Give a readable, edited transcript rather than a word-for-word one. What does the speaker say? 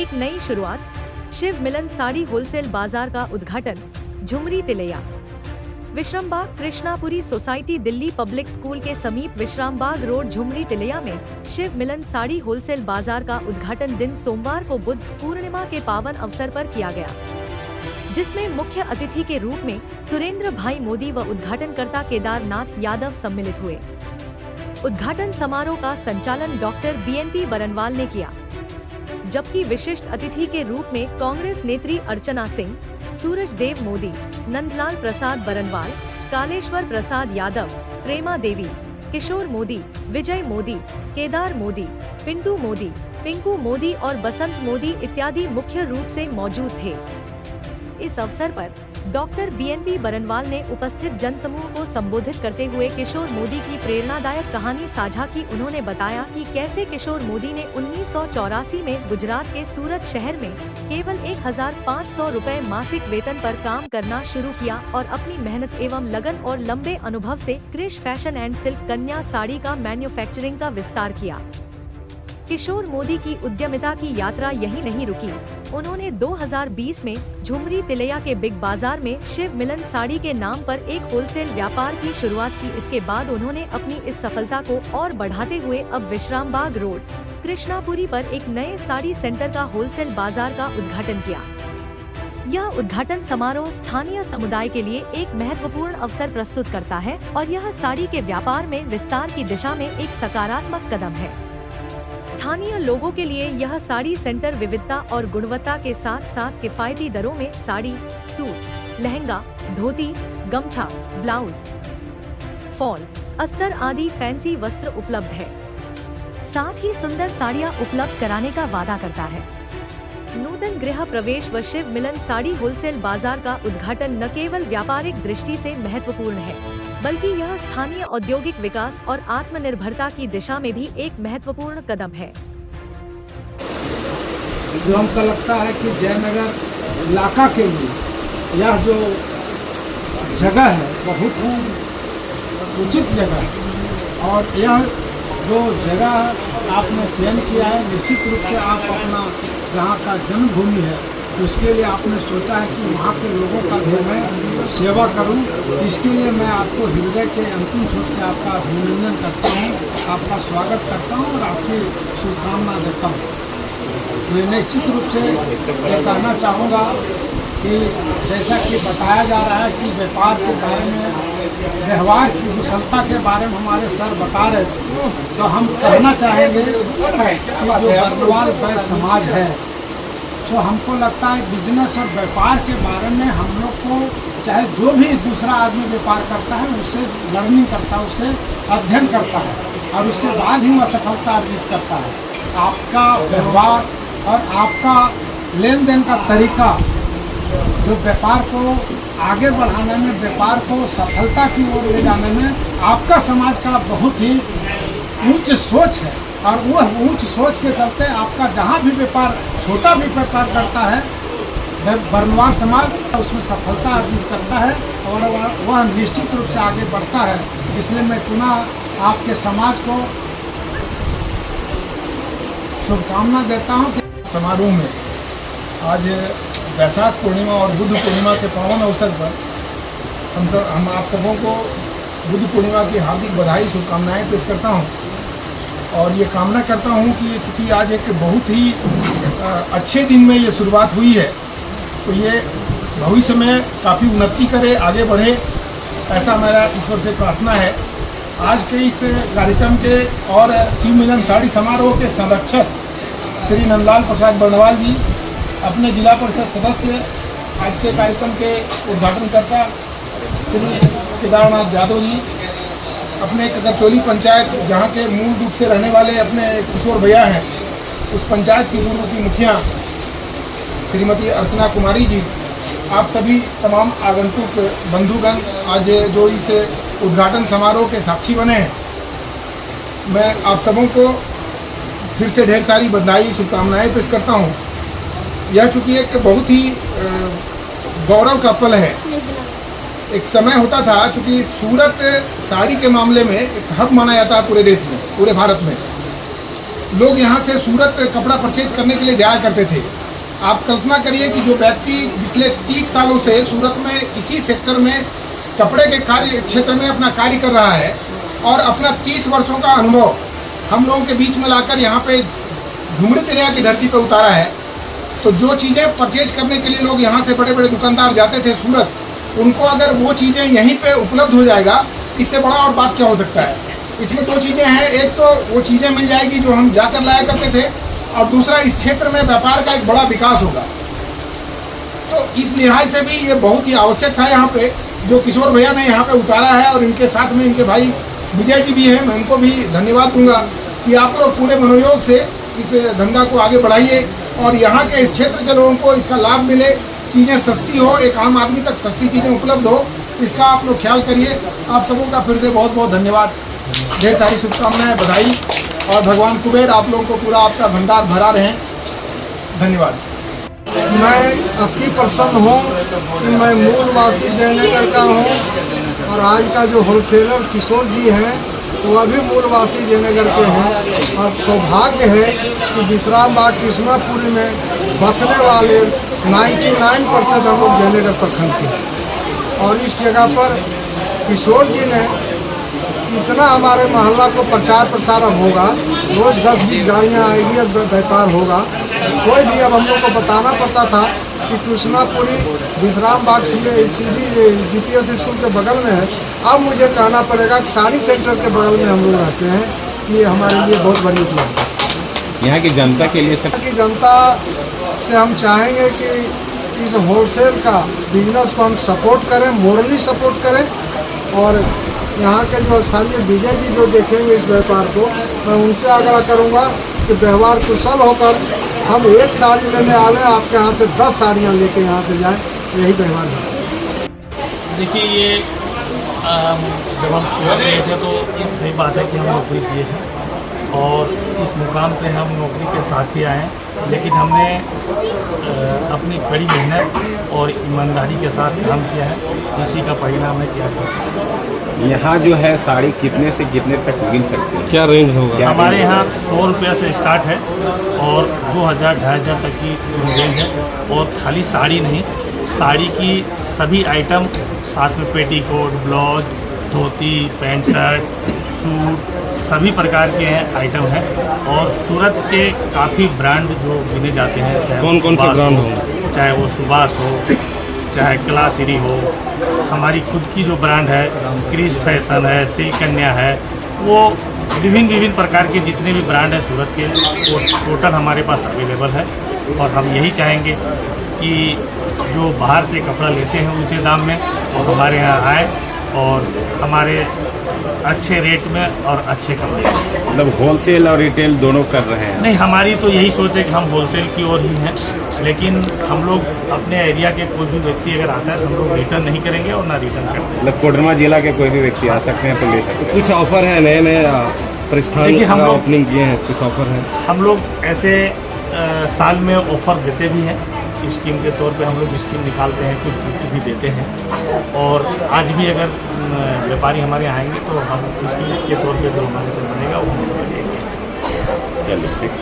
एक नई शुरुआत, शिव मिलन साड़ी होलसेल बाजार का उद्घाटन, Jhumri Telaiya. Vishrambag Krishnapuri society Delhi public school के समीप विश्रामबाग रोड झुमरी तिलैया में शिव मिलन साड़ी होलसेल बाजार का उद्घाटन दिन सोमवार को बुद्ध पूर्णिमा के पावन अवसर पर किया गया, जिसमें मुख्य अतिथि के रूप में सुरेंद्र भाई मोदी व उद्घाटनकर्ता केदारनाथ यादव सम्मिलित हुए। उद्घाटन समारोह का संचालन डॉक्टर BNP बरनवाल ने किया, जबकि विशिष्ट अतिथि के रूप में कांग्रेस नेत्री अर्चना सिंह, सूरज देव मोदी, नंदलाल प्रसाद बरनवाल, कालेश्वर प्रसाद यादव, प्रेमा देवी, किशोर मोदी, विजय मोदी, केदार मोदी, पिंटू मोदी, पिंकू मोदी और बसंत मोदी इत्यादि मुख्य रूप से मौजूद थे। इस अवसर पर डॉक्टर BNP बरनवाल ने उपस्थित जनसमूह को संबोधित करते हुए किशोर मोदी की प्रेरणादायक कहानी साझा की। उन्होंने बताया कि कैसे किशोर मोदी ने 1984 में गुजरात के सूरत शहर में केवल 1500 रुपए मासिक वेतन पर काम करना शुरू किया और अपनी मेहनत एवं लगन और लंबे अनुभव से क्रिश फैशन एंड सिल्क कन्या साड़ी का मैन्युफैक्चरिंग का विस्तार किया। किशोर मोदी की उद्यमिता की यात्रा यहीं नहीं रुकी। उन्होंने 2020 में झुमरी तिलैया के बिग बाजार में शिव मिलन साड़ी के नाम पर एक होलसेल व्यापार की शुरुआत की। इसके बाद उन्होंने अपनी इस सफलता को और बढ़ाते हुए अब विश्रामबाग रोड कृष्णापुरी पर एक नए साड़ी सेंटर का होलसेल बाजार का उद्घाटन किया। यह उद्घाटन समारोह स्थानीय समुदाय के लिए एक महत्वपूर्ण अवसर प्रस्तुत करता है और यह साड़ी के व्यापार में विस्तार की दिशा में एक सकारात्मक कदम है। स्थानीय लोगों के लिए यह साड़ी सेंटर विविधता और गुणवत्ता के साथ साथ किफायती दरों में साड़ी, सूट, लहंगा, धोती, गमछा, ब्लाउज, फॉल, अस्तर आदि फैंसी वस्त्र उपलब्ध है। साथ ही सुंदर साड़ियां उपलब्ध कराने का वादा करता है। नूतन गृह प्रवेश व शिव मिलन साड़ी होलसेल बाजार का उद्घाटन न केवल व्यापारिक दृष्टि से महत्वपूर्ण है, बल्कि यह स्थानीय औद्योगिक विकास और आत्मनिर्भरता की दिशा में भी एक महत्वपूर्ण कदम है। जो हमको लगता है कि जयनगर इलाका के लिए यह जो जगह है बहुत ही उचित जगह है और यह जो जगह आपने चयन किया है, निश्चित रूप से आप अपना जहाँ का जन्मभूमि है उसके लिए आपने सोचा है कि वहाँ के लोगों का भी मैं सेवा करूँ। इसके लिए मैं आपको हृदय के अंतिम स्वर से आपका अभिनंदन करता हूँ, आपका स्वागत करता हूँ और आपकी शुभकामना देता हूँ। मैं निश्चित रूप से ये कहना चाहूँगा कि जैसा कि बताया जा रहा है कि व्यापार के बारे में, व्यवहार की कुशलता के बारे में हमारे सर बता रहे थे, तो हम कहना चाहेंगे कि जो बरनवाल वैश्य समाज है, तो हमको लगता है बिजनेस और व्यापार के बारे में हम लोग को चाहे जो भी दूसरा आदमी व्यापार करता है उससे लर्निंग करता है, उससे अध्ययन करता है और उसके बाद ही वह सफलता अर्जित करता है। आपका व्यवहार और आपका लेन देन का तरीका जो व्यापार को आगे बढ़ाने में, व्यापार को सफलता की ओर ले जाने में आपका समाज का बहुत ही उच्च सोच है और वह उच्च सोच के चलते आपका जहाँ भी व्यापार, छोटा भी व्यापार करता है, बरनवाल समाज उसमें सफलता अर्जित करता है और वह निश्चित रूप से आगे बढ़ता है। इसलिए मैं पुनः आपके समाज को शुभकामना देता हूँ। समारोह में आज वैशाख पूर्णिमा और बुद्ध पूर्णिमा के पावन अवसर पर हम आप सबों को बुद्ध पूर्णिमा की हार्दिक बधाई, शुभकामनाएं पेश करता हूं और ये कामना करता हूं कि क्योंकि आज एक बहुत ही अच्छे दिन में ये शुरुआत हुई है, तो ये भविष्य में काफ़ी उन्नति करे, आगे बढ़े, ऐसा मेरा ईश्वर से प्रार्थना है। आज के इस कार्यक्रम के और शिव मिलन साड़ी समारोह के संरक्षक श्री नंदलाल प्रसाद बरनवाल जी, अपने जिला परिषद सदस्य, आज के कार्यक्रम के उद्घाटनकर्ता श्री केदारनाथ यादव जी, अपने कदरचोली पंचायत जहाँ के मूल रूप से रहने वाले अपने किशोर भैया हैं, उस पंचायत की पूर्व की मुखिया श्रीमती अर्चना कुमारी जी, आप सभी तमाम आगंतुक बंधुगण आज जो इस उद्घाटन समारोह के साक्षी बने हैं, मैं आप सबों को फिर से ढेर सारी बधाई, शुभकामनाएं पेश करता हूँ। यह चूँकि एक बहुत ही गौरव का पल है। एक समय होता था, क्योंकि सूरत साड़ी के मामले में एक हब माना जाता है पूरे देश में, पूरे भारत में, लोग यहाँ से सूरत कपड़ा परचेज करने के लिए जाया करते थे। आप कल्पना करिए कि जो व्यक्ति पिछले 30 सालों से सूरत में इसी सेक्टर में कपड़े के कार्य क्षेत्र में अपना कार्य कर रहा है और अपना 30 वर्षों का अनुभव हम लोगों के बीच में लाकर यहाँ पे झुमरी तिलैया की धरती पे उतारा है, तो जो चीज़ें परचेज करने के लिए लोग यहाँ से बड़े बड़े दुकानदार जाते थे सूरत, उनको अगर वो चीज़ें यहीं पे उपलब्ध हो जाएगा, इससे बड़ा और बात क्या हो सकता है। इसमें दो चीज़ें हैं, एक तो वो चीज़ें मिल जाएगी जो हम जाकर लाया करते थे, और दूसरा इस क्षेत्र में व्यापार का एक बड़ा विकास होगा। तो इस लिहाज से भी ये बहुत ही आवश्यक था यहाँ पे, जो किशोर भैया ने यहाँ पे उतारा है, और इनके साथ में इनके भाई विजय जी भी हैं। मैं इनको भी धन्यवाद दूंगा कि आप लोग पूरे मनोयोग से इस धंधा को आगे बढ़ाइए और यहाँ के इस क्षेत्र के लोगों को इसका लाभ मिले, चीज़ें सस्ती हो, एक आम आदमी तक सस्ती चीज़ें उपलब्ध हो, इसका आप लोग ख्याल करिए। आप सबों का फिर से बहुत बहुत धन्यवाद, ढेर सारी शुभकामनाएं, बधाई, और भगवान कुबेर आप लोगों को पूरा आपका भंडार भरा रहे। धन्यवाद। मैं अति प्रसन्न हूँ कि मैं मूलवासी जयनगर का हूँ और आज का जो होलसेलर किशोर जी हैं वह भी मूलवासी जयनगर के हैं, और सौभाग्य है कि विश्राम बाग कृष्णापुरी में बसने वाले 99% हम लोग जयनगर प्रखंड के हैं। और इस जगह पर किशोर जी ने इतना हमारे मोहल्ला को प्रचार प्रसार अब होगा, रोज़ 10-20 गाड़ियाँ आएगी और व्यापार होगा। कोई भी अब हम लोग को बताना पड़ता था कि कृष्णापुरी विश्राम बाग सीधी GPS स्कूल के बगल में है, अब मुझे कहना पड़ेगा कि साड़ी सेंटर के बगल में हम लोग रहते हैं। ये हमारे लिए बहुत बड़ी उपलब्धि है। यहाँ की जनता के लिए सब की जनता से हम चाहेंगे कि इस होलसेल का बिजनेस को हम सपोर्ट करें, मोरली सपोर्ट करें, और यहाँ के जो स्थानीय विजय जी जो देखेंगे इस व्यापार को, मैं उनसे आग्रह करूँगा कि व्यवहार कुशल होकर हम एक साड़ी लेने आ रहे हैं, आपके यहाँ से 10 साड़ियाँ लेके यहाँ से जाएं, यही व्यवहार है। देखिए, ये जब हम सूरत गए थे तो ये सही बात है कि हम नौकरी किए थे और इस मुकाम पे हम नौकरी के साथ ही आए, लेकिन हमने अपनी कड़ी मेहनत और ईमानदारी के साथ काम किया है, इसी का परिणाम है क्या कर। यहाँ जो है साड़ी कितने से कितने तक मिल सकती है, क्या रेंज होगा? हमारे यहाँ 100 रुपये से स्टार्ट है और 2000-2500 तक की रेंज है। और खाली साड़ी नहीं, साड़ी की सभी आइटम, साथ में पेटीकोट, ब्लाउज, धोती, पैंट शर्ट, सूट, सभी प्रकार के आइटम हैं। और सूरत के काफ़ी ब्रांड जो गिने जाते हैं, चाहे कौन कौन से ब्रांड हो, चाहे वो सुभाष हो, चाहे क्लासिरी हो, हमारी खुद की जो ब्रांड है क्रिस फैशन है, सिल्क कन्या है, वो विभिन्न प्रकार के जितने भी ब्रांड हैं सूरत के, वो टोटल हमारे पास अवेलेबल है। और हम यही चाहेंगे कि जो बाहर से कपड़ा लेते हैं ऊंचे दाम में, और हमारे यहाँ आए और हमारे अच्छे रेट में और अच्छे कपड़े। मतलब होलसेल और रिटेल दोनों कर रहे हैं? नहीं, हमारी तो यही सोच है कि हम होलसेल की ओर ही हैं, लेकिन हम लोग अपने एरिया के कोई भी व्यक्ति अगर आता है तो हम लोग रिटर्न नहीं करेंगे और ना रिटर्न करेंगे। मतलब कोडरमा जिला के कोई भी व्यक्ति आ सकते हैं तो ले सकते हैं। कुछ ऑफर है, नए नए प्रतिष्ठान हम ओपनिंग किए हैं, कुछ ऑफर है? हम लोग ऐसे साल में ऑफर देते भी हैं, स्कीम के तौर पे हम लोग स्कीम निकालते हैं, कुछ गिफ्ट भी देते हैं। और आज भी अगर व्यापारी हमारे यहाँ आएंगे तो हम स्कीम के तौर पे जो हमारे से बनेगा वो हम लोग देंगे। चलिए, ठीक।